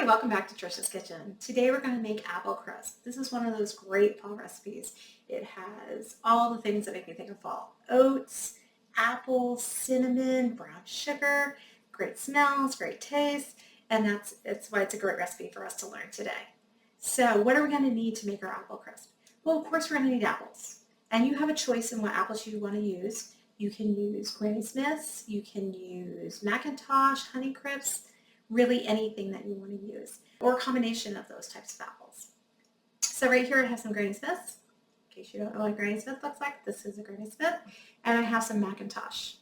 Hi, welcome back to Tricia's Kitchen. Today we're going to make apple crisp. This is one of those great fall recipes. It has all the things that make me think of fall. Oats, apples, cinnamon, brown sugar, great smells, great taste, and that's why it's a great recipe for us to learn today. So what are we going to need to make our apple crisp? Well, of course we're going to need apples. And you have a choice in what apples you want to use. You can use Granny Smiths, you can use McIntosh, Honeycrisps, really anything that you want to use, or a combination of those types of apples. So right here I have some Granny Smiths. In case you don't know what Granny Smith looks like, this is a Granny Smith. And I have some McIntosh.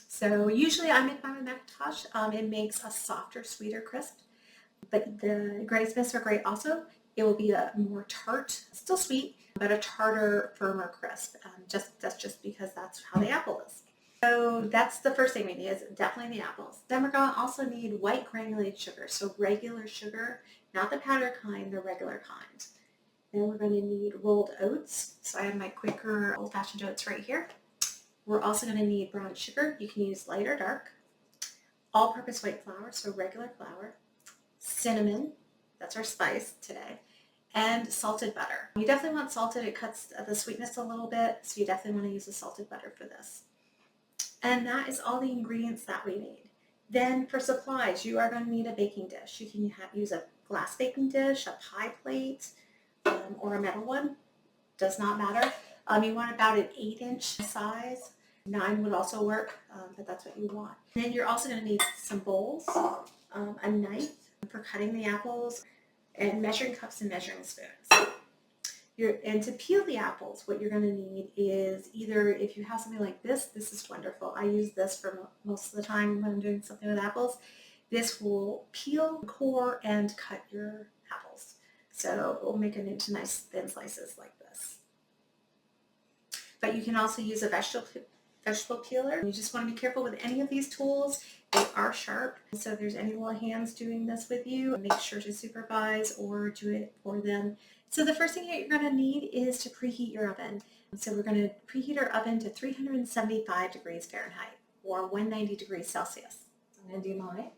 So usually I make mine with McIntosh. It makes a softer, sweeter crisp. But the Granny Smiths are great also. It will be a more tart, still sweet, but a tartar, firmer crisp. That's just because that's how the apple is. So that's the first thing we need, is definitely the apples. Then we're going to also need white granulated sugar, so regular sugar, not the powder kind, the regular kind. Then we're going to need rolled oats. So I have my Quaker old-fashioned oats right here. We're also going to need brown sugar. You can use light or dark. All-purpose white flour, so regular flour. Cinnamon, that's our spice today. And salted butter. You definitely want salted. It cuts the sweetness a little bit, so you definitely want to use the salted butter for this. And that is all the ingredients that we need. Then for supplies, you are going to need a baking dish. You can use a glass baking dish, a pie plate, or a metal one. Does not matter. You want about an 8-inch size. 9 would also work, but that's what you want. And then you're also going to need some bowls, a knife for cutting the apples, and measuring cups and measuring spoons. And to peel the apples, what you're going to need is either, if you have something like this is wonderful. I use this for most of the time when I'm doing something with apples. This will peel, core, and cut your apples. So it will make it into nice thin slices like this. But you can also use a vegetable peeler. You just want to be careful with any of these tools. They are sharp. So if there's any little hands doing this with you, make sure to supervise or do it for them. So the first thing that you're going to need is to preheat your oven. So we're going to preheat our oven to 375 degrees Fahrenheit or 190 degrees Celsius. I'm going to do mine.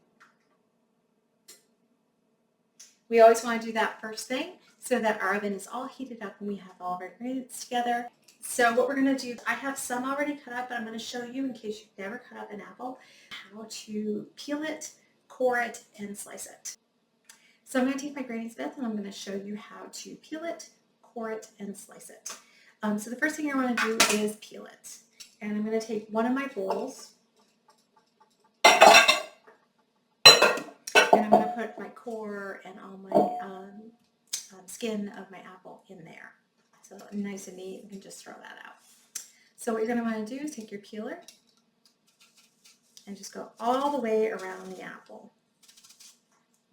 We always want to do that first thing so that our oven is all heated up and we have all of our ingredients together. So what we're going to do, I have some already cut up, but I'm going to show you, in case you've never cut up an apple, how to peel it, core it, and slice it. So I'm going to take my Granny Smith and I'm going to show you how to peel it, core it, and slice it. So the first thing I want to do is peel it. And I'm going to take one of my bowls and I'm going to put my core and all my skin of my apple in there. So nice and neat, you can just throw that out. So what you're going to want to do is take your peeler and just go all the way around the apple.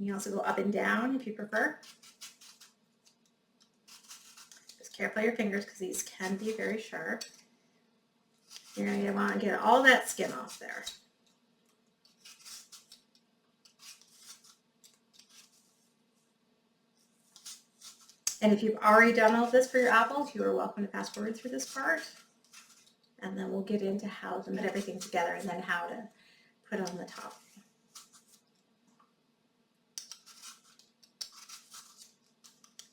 You can also go up and down if you prefer. Just careful your fingers because these can be very sharp. You're going to want to get all that skin off there. And if you've already done all of this for your apples, you are welcome to fast forward through this part. And then we'll get into how to put everything together and then how to put on the top.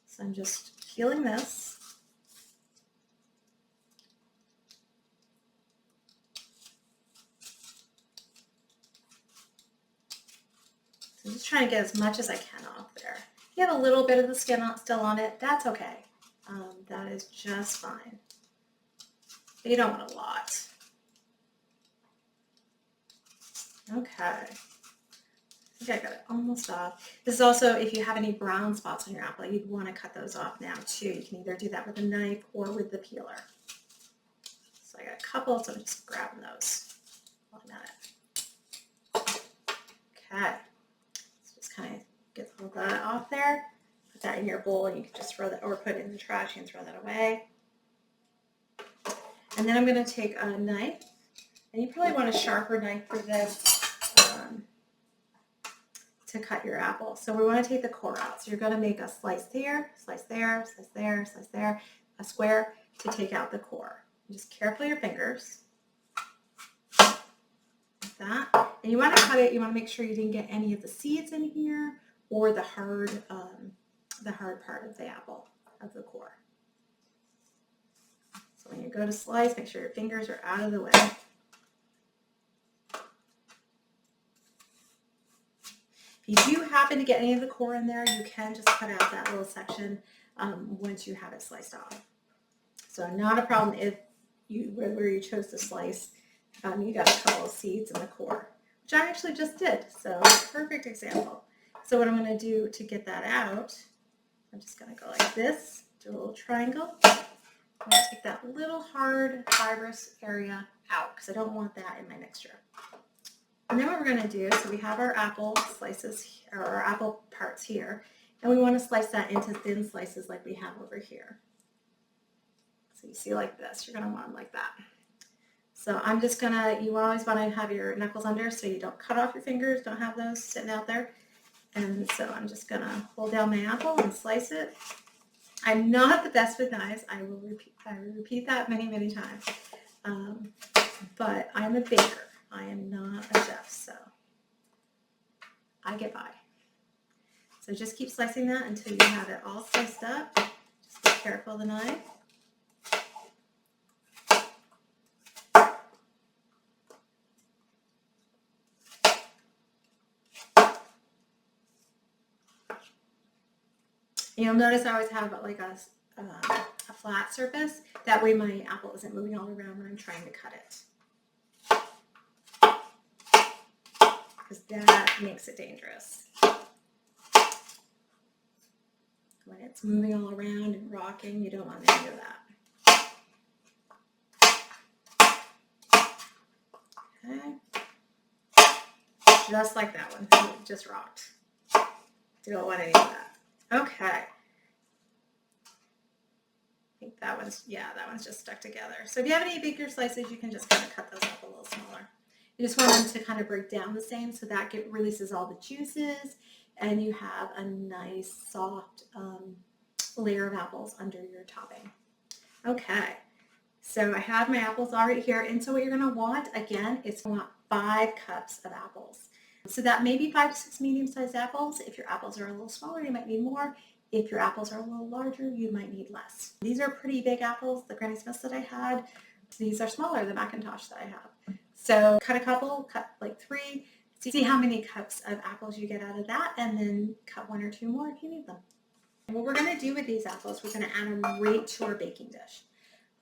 So I'm just peeling this. So I'm just trying to get as much as I can off there. If you have a little bit of the skin still on it, that's okay. That is just fine. But you don't want a lot. Okay. I think I got it almost off. This is also, if you have any brown spots on your apple, you'd want to cut those off now too. You can either do that with a knife or with the peeler. So I got a couple, so I'm just grabbing those. 1 minute. Okay. So just kind of get all that off there. Put that in your bowl and you can just throw that, or put it in the trash and throw that away. And then I'm going to take a knife, and you probably want a sharper knife for this to cut your apple. So we want to take the core out. So you're going to make a slice there, slice there, slice there, slice there, a square to take out the core. Just careful your fingers. Like that. And you want to cut it, you want to make sure you didn't get any of the seeds in here or the hard part of the apple, of the core. So when you go to slice, make sure your fingers are out of the way. If you do happen to get any of the core in there, you can just cut out that little section once you have it sliced off. So not a problem if where you chose to slice, you got a couple of seeds in the core, which I actually just did. So perfect example. So what I'm going to do to get that out, I'm just going to go like this, do a little triangle. I'm going to take that little hard fibrous area out because I don't want that in my mixture. And then what we're going to do, so we have our apple slices, or our apple parts here, and we want to slice that into thin slices like we have over here. So you see like this, you're going to want them like that. So I'm just going to, you always want to have your knuckles under so you don't cut off your fingers, don't have those sitting out there. And so I'm just going to hold down my apple and slice it. I'm not the best with knives. I will repeat that many, many times. But I'm a baker. I am not a chef, so I get by. So just keep slicing that until you have it all sliced up. Just be careful of the knife. You'll notice I always have like a flat surface. That way my apple isn't moving all around when I'm trying to cut it. Because that makes it dangerous. When it's moving all around and rocking, you don't want any of that. Okay. Just like that one. It just rocked. Don't want any of that. Okay. I think that one's just stuck together. So if you have any bigger slices, you can just kind of cut those up a little smaller. You just want them to kind of break down the same so that releases all the juices and you have a nice soft layer of apples under your topping. Okay, so I have my apples already here, and so what you're going to want, again, is you want 5 cups of apples. So that may be 5 to 6 medium-sized apples. If your apples are a little smaller, you might need more. If your apples are a little larger, you might need less. These are pretty big apples, the Granny Smiths that I had. These are smaller, the Macintosh that I have. So cut a couple, cut like 3, see how many cups of apples you get out of that, and then cut 1 or 2 more if you need them. And what we're going to do with these apples, we're going to add them right to our baking dish.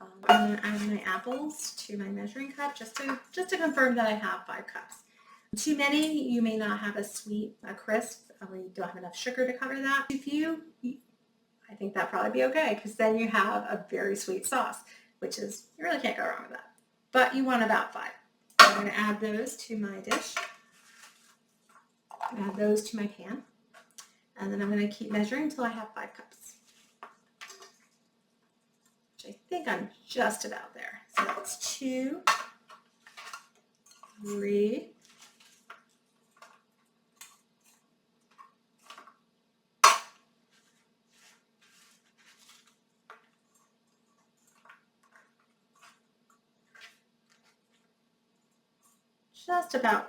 I'm going to add my apples to my measuring cup just to confirm that I have 5 cups. Too many, you may not have a crisp, or you don't have enough sugar to cover that. Too few, I think that'd probably be okay, because then you have a very sweet sauce, which is, you really can't go wrong with that. But you want about 5. I'm going to add those to my dish. Add those to my pan. And then I'm going to keep measuring until I have 5 cups. Which I think I'm just about there. So that's 2, 3,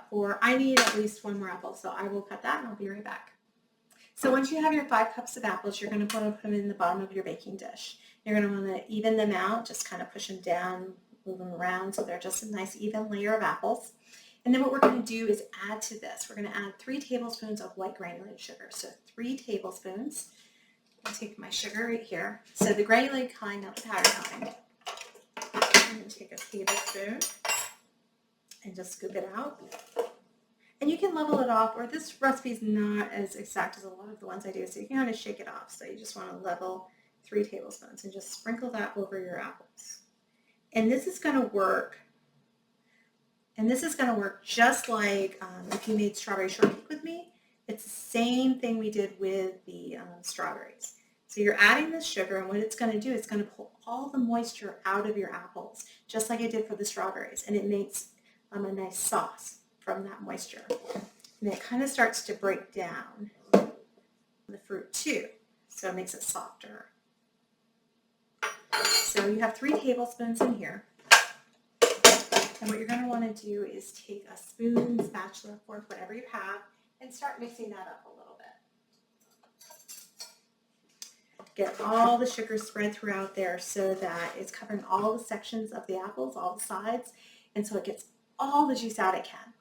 4. I need at least 1 more apple, so I will cut that and I'll be right back. So once you have your 5 cups of apples, you're going to want to put them in the bottom of your baking dish. You're going to want to even them out, just kind of push them down, move them around so they're just a nice even layer of apples. And then what we're going to do is add to this. We're going to add 3 tablespoons of white granulated sugar. So 3 tablespoons. I'll take my sugar right here. So the granulated kind, not the powder kind. I'm going to take a tablespoon and just scoop it out. And you can level it off, or this recipe is not as exact as a lot of the ones I do, so you can kind of shake it off. So you just want to level 3 tablespoons and just sprinkle that over your apples. And this is going to work. And this is going to work just like if you made strawberry shortcake with me. It's the same thing we did with the strawberries. So you're adding this sugar, and what it's going to do, it's going to pull all the moisture out of your apples, just like it did for the strawberries. And it makes a nice sauce from that moisture. And it kind of starts to break down the fruit too, so it makes it softer. So you have 3 tablespoons in here. And what you're going to want to do is take a spoon, spatula, fork, whatever you have, and start mixing that up a little bit. Get all the sugar spread throughout there so that it's covering all the sections of the apples, all the sides, and so it gets all the juice out it can.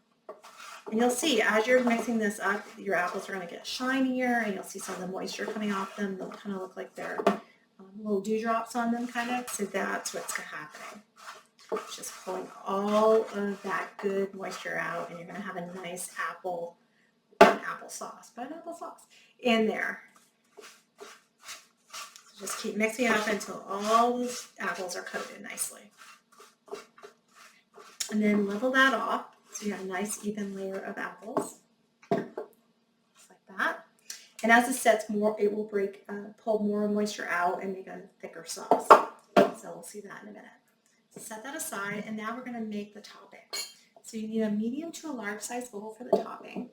And you'll see as you're mixing this up, your apples are going to get shinier, and you'll see some of the moisture coming off them. They'll kind of look like they're little dewdrops on them, kind of. So that's what's happening. Just pulling all of that good moisture out, and you're going to have a nice apple sauce in there. So just keep mixing it up until all the apples are coated nicely. And then level that off so you have a nice even layer of apples, just like that. And as it sets more, it will pull more moisture out and make a thicker sauce. So we'll see that in a minute. So set that aside, and now we're going to make the topping. So you need a medium to a large size bowl for the topping.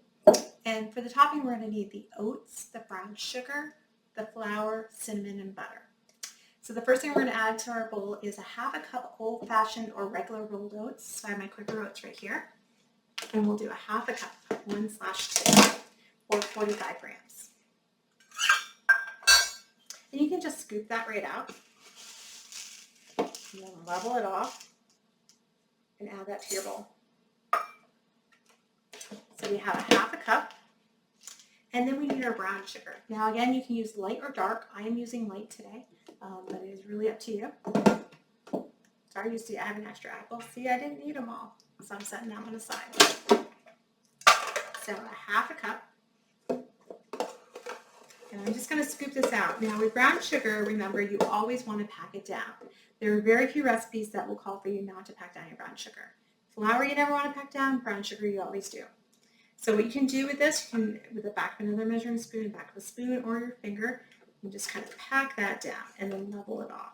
And for the topping, we're going to need the oats, the brown sugar, the flour, cinnamon, and butter. So the first thing we're going to add to our bowl is a half a cup old-fashioned or regular rolled oats. So I have my quicker oats right here. And we'll do a half a cup, 1/2, or 45 grams. And you can just scoop that right out. And then level it off and add that to your bowl. So we have a half a cup. And then we need our brown sugar. Now again, you can use light or dark. I am using light today, but it is really up to you. Sorry, you see I have an extra apple. See, I didn't need them all, so I'm setting that one aside. So a half a cup. And I'm just going to scoop this out. Now with brown sugar, remember, you always want to pack it down. There are very few recipes that will call for you not to pack down your brown sugar. Flour you never want to pack down, brown sugar you always do. So what you can do with this, you can, with the back of another measuring spoon, back of a spoon, or your finger, you just kind of pack that down and then level it off.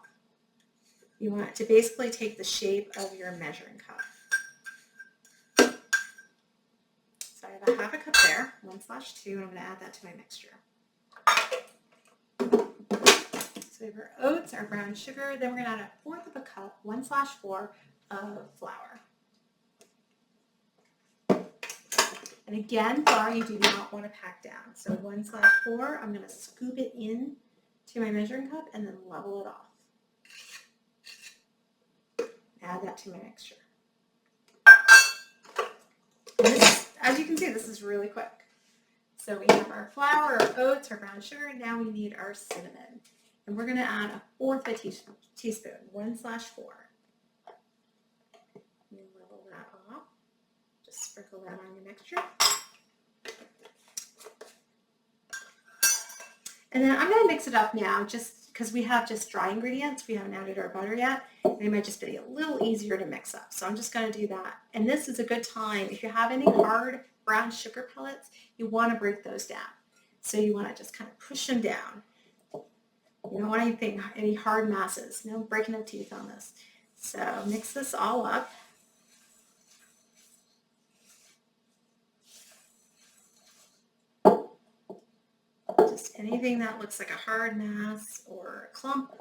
You want it to basically take the shape of your measuring cup. So I have a half a cup there, 1/2, and I'm going to add that to my mixture. So we have our oats, our brown sugar, then we're going to add 1/4 cup, 1/4 of flour. And again, flour you do not want to pack down. So 1/4, I'm going to scoop it in to my measuring cup and then level it off. Add that to my mixture. And this, as you can see, this is really quick. So we have our flour, our oats, our brown sugar, and now we need our cinnamon. And we're going to add 1/4 teaspoon, 1/4. And level that off. Just sprinkle that on your mixture. And then I'm going to mix it up now just because we have just dry ingredients. We haven't added our butter yet. And it might just be a little easier to mix up. So I'm just going to do that. And this is a good time. If you have any hard brown sugar pellets, you want to break those down. So you want to just kind of push them down. You don't want any hard masses. No breaking of teeth on this. So mix this all up. Just anything that looks like a hard mass or a clump,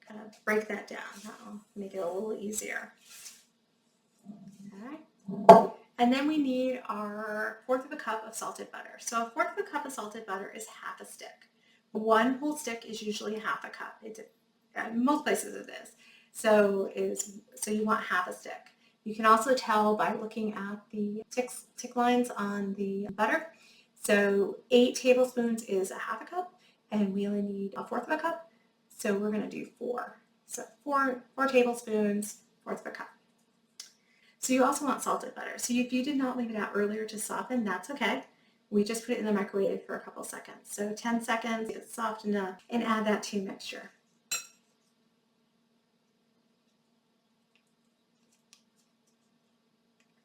kind of break that down. That'll make it a little easier. Okay. And then we need our 1/4 cup of salted butter. So a 1/4 cup of salted butter is half a stick. 1 whole stick is usually half a cup. Most places it is. So you want half a stick. You can also tell by looking at the tick lines on the butter. So 8 tablespoons is a half a cup, and we only need 1/4 cup. So we're going to do 4. So 4 tablespoons, 1/4 cup. So you also want salted butter. So if you did not leave it out earlier to soften, that's okay. We just put it in the microwave for a couple seconds. So 10 seconds, get it soft enough, and add that to your mixture.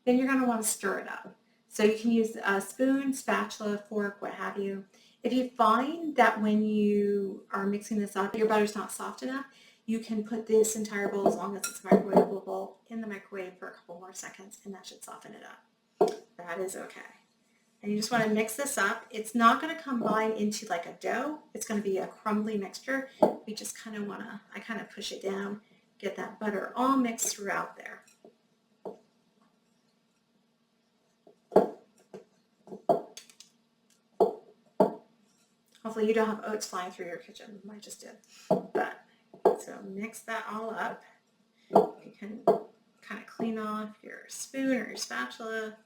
Then you're going to want to stir it up. So you can use a spoon, spatula, fork, what have you. If you find that when you are mixing this up, your butter's not soft enough, you can put this entire bowl, as long as it's a microwavable bowl, in the microwave for a couple more seconds, and that should soften it up. That is okay. And you just want to mix this up. It's not going to combine into like a dough. It's going to be a crumbly mixture. We just kind of want to, I kind of push it down, get that butter all mixed throughout there. Hopefully you don't have oats flying through your kitchen. I just did. But so mix that all up. You can kind of clean off your spoon or your spatula.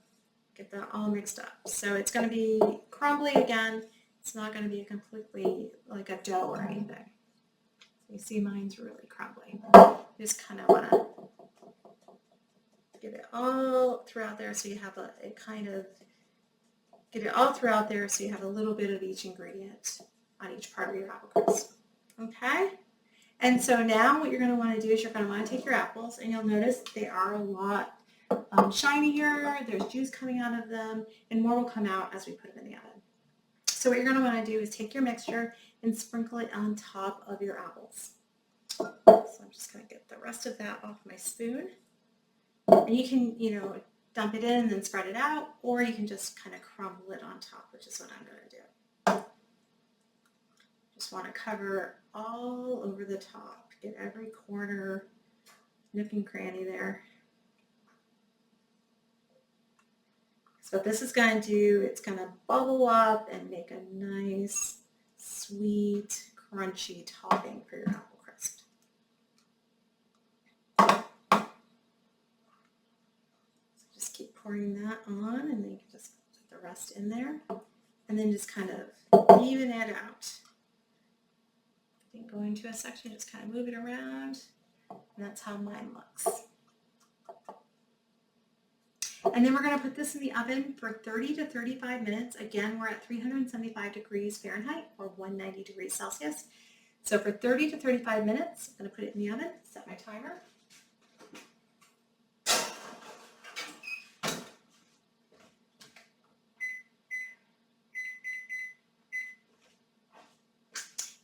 Get that all mixed up. So it's going to be crumbly again. It's not going to be a completely like a dough or anything. You see mine's really crumbly. Just kind of want to get it all throughout there so you have get it all throughout there so you have a little bit of each ingredient on each part of your apple crisp. Okay? And so now what you're going to want to do is you're going to want to take your apples, and you'll notice they are a lot shinier. There's juice coming out of them, and more will come out as we put them in the oven. So what you're going to want to do is take your mixture and sprinkle it on top of your apples. So I'm just going to get the rest of that off my spoon. And you can, dump it in and then spread it out, or you can just kind of crumble it on top, which is what I'm going to do. Just want to cover all over the top. Get every corner, nook and cranny there. So what this is going to do, it's going to bubble up and make a nice, sweet, crunchy topping for your apple crisp. So just keep pouring that on, and then you can just put the rest in there. And then just kind of even it out. Then go into a section, just kind of move it around. And that's how mine looks. And then we're going to put this in the oven for 30 to 35 minutes. Again, we're at 375 degrees Fahrenheit or 190 degrees Celsius. So for 30 to 35 minutes, I'm going to put it in the oven, set my timer.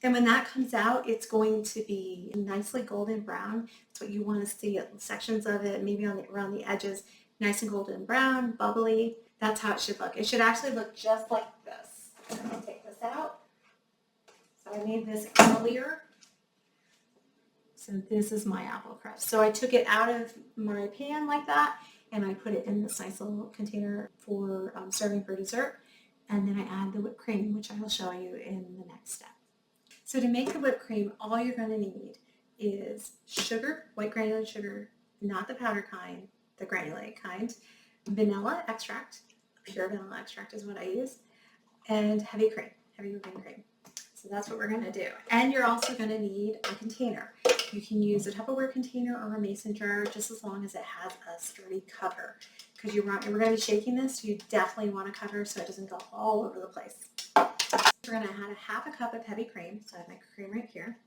And when that comes out, it's going to be nicely golden brown. That's what you want to see, sections of it, maybe around the edges. Nice and golden brown, bubbly. That's how it should look. It should actually look just like this. I'm going to take this out. So I made this earlier. So this is my apple crisp. So I took it out of my pan like that, and I put it in this nice little container for serving for dessert. And then I add the whipped cream, which I will show you in the next step. So to make the whipped cream, all you're going to need is sugar, white granulated sugar, not the powdered kind, the granulated kind, vanilla extract, pure vanilla extract is what I use, and heavy whipping cream. So that's what we're going to do. And you're also going to need a container. You can use a Tupperware container or a mason jar, just as long as it has a sturdy cover. Because we're going to be shaking this, so you definitely want a cover so it doesn't go all over the place. We're going to add a half a cup of heavy cream. So I have my cream right here.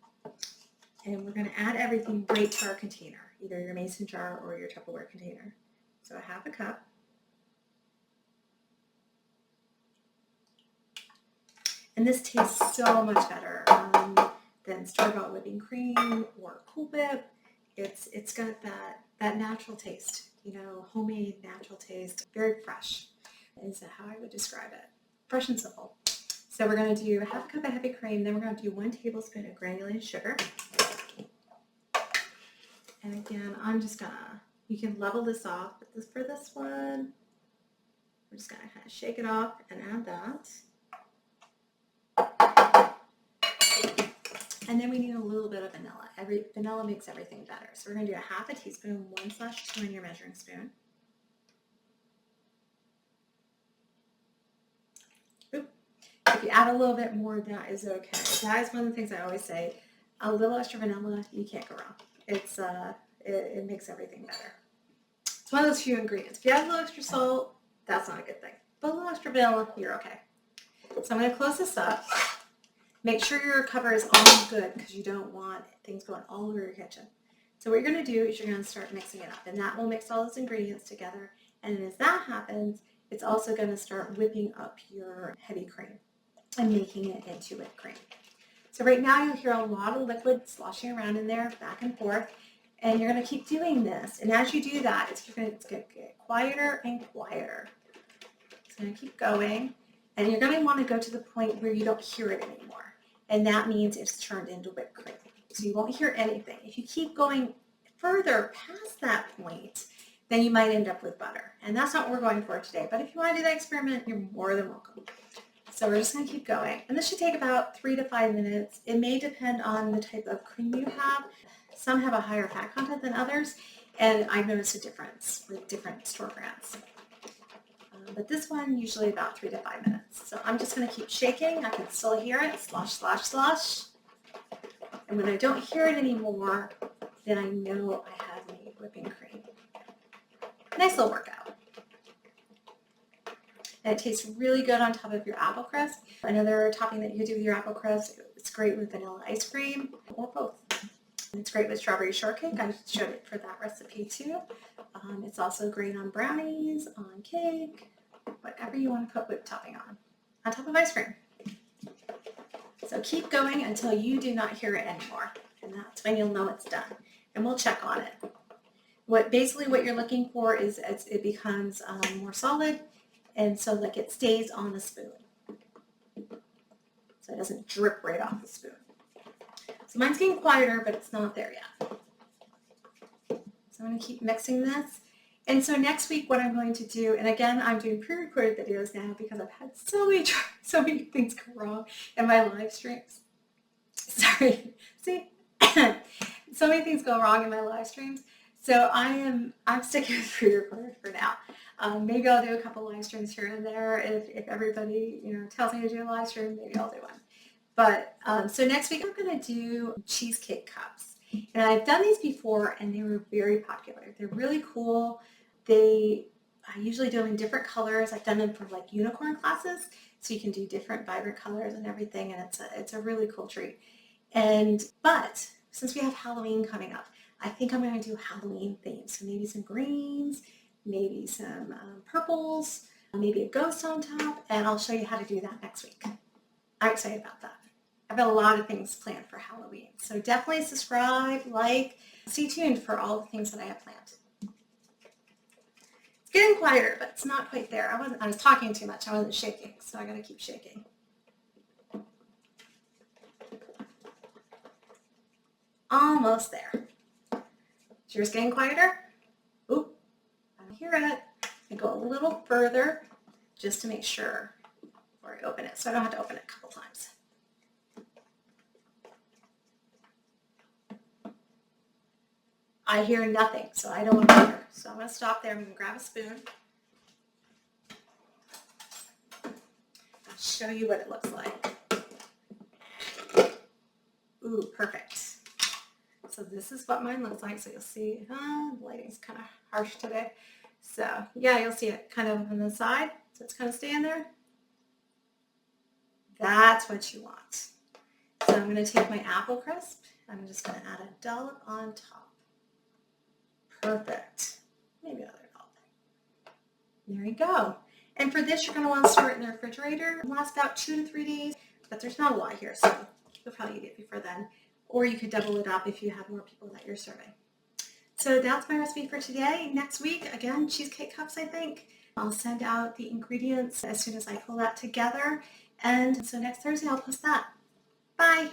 And we're going to add everything right to our container, either your mason jar or your Tupperware container. So a half a cup. And this tastes so much better than store-bought whipping cream or Cool Whip. It's got that natural taste, homemade natural taste, very fresh is how I would describe it. Fresh and simple. So we're going to do half a cup of heavy cream, then we're going to do 1 tablespoon of granulated sugar. And again, you can level this off, but for this one, we're just going to kind of shake it off and add that. And then we need a little bit of vanilla. Vanilla makes everything better. So we're going to do a half a teaspoon, 1/2 on your measuring spoon. If you add a little bit more, that is okay. That is one of the things I always say. A little extra vanilla, you can't go wrong. It makes everything better. It's one of those few ingredients. If you add a little extra salt, that's not a good thing. But a little extra vanilla, you're okay. So I'm going to close this up. Make sure your cover is all good because you don't want things going all over your kitchen. So what you're going to do is you're going to start mixing it up. And that will mix all those ingredients together. And as that happens, it's also going to start whipping up your heavy cream and making it into whipped cream. So right now you'll hear a lot of liquid sloshing around in there, back and forth. And you're going to keep doing this. And as you do that, it's going to get quieter and quieter. It's going to keep going. And you're going to want to go to the point where you don't hear it anymore. And that means it's turned into whipped cream. So you won't hear anything. If you keep going further past that point, then you might end up with butter. And that's not what we're going for today. But if you want to do that experiment, you're more than welcome. So we're just going to keep going. And this should take about 3 to 5 minutes. It may depend on the type of cream you have. Some have a higher fat content than others, and I've noticed a difference with different store brands. But this one, usually about 3 to 5 minutes. So I'm just going to keep shaking. I can still hear it, slosh, slosh, slosh. And when I don't hear it anymore, then I know I have made whipping cream. Nice little workout. And it tastes really good on top of your apple crust. Another topping that you could do with your apple crust, it's great with vanilla ice cream or both. And it's great with strawberry shortcake. I showed it for that recipe too. It's also great on brownies, on cake, whatever you want to put whipped topping on top of ice cream. So keep going until you do not hear it anymore. And that's when you'll know it's done. And we'll check on it. Basically what you're looking for is it becomes more solid. And so like it stays on the spoon. So it doesn't drip right off the spoon. So mine's getting quieter, but it's not there yet. So I'm going to keep mixing this. And so next week what I'm going to do, and again, I'm doing pre-recorded videos now because I've had so many things go wrong in my live streams. Sorry. See? So many things go wrong in my live streams. So I'm sticking with pre-recorded for now. Maybe I'll do a couple live streams here and there. If everybody tells me to do a live stream, maybe I'll do one. But so next week I'm going to do cheesecake cups. And I've done these before and they were very popular. They're really cool. I usually do them in different colors. I've done them for like unicorn classes. So you can do different vibrant colors and everything. And it's a really cool treat. But since we have Halloween coming up, I think I'm going to do Halloween themes. So maybe some greens, maybe some purples, maybe a ghost on top, and I'll show you how to do that next week. I'm excited about that. I've got a lot of things planned for Halloween. So definitely subscribe, like, stay tuned for all the things that I have planned. It's getting quieter, but it's not quite there. I was talking too much. I wasn't shaking, so I got to keep shaking. Almost there. Is yours getting quieter? Oop, I don't hear it. I go a little further just to make sure before I open it, so I don't have to open it a couple times. I hear nothing, so I don't want to hear. So I'm going to stop there. I'm going to grab a spoon. I'll show you what it looks like. Ooh, perfect. So this is what mine looks like. So you'll see, the lighting's kind of harsh today. So yeah, you'll see it kind of on the side. So it's kind of staying there. That's what you want. So I'm going to take my apple crisp. I'm just going to add a dollop on top. Perfect. Maybe another dollop. There you go. And for this, you're going to want to store it in the refrigerator. It lasts about 2 to 3 days, but there's not a lot here, so you'll probably eat it before then. Or you could double it up if you have more people that you're serving. So that's my recipe for today. Next week, again, cheesecake cups, I think. I'll send out the ingredients as soon as I pull that together. And so next Thursday, I'll post that. Bye.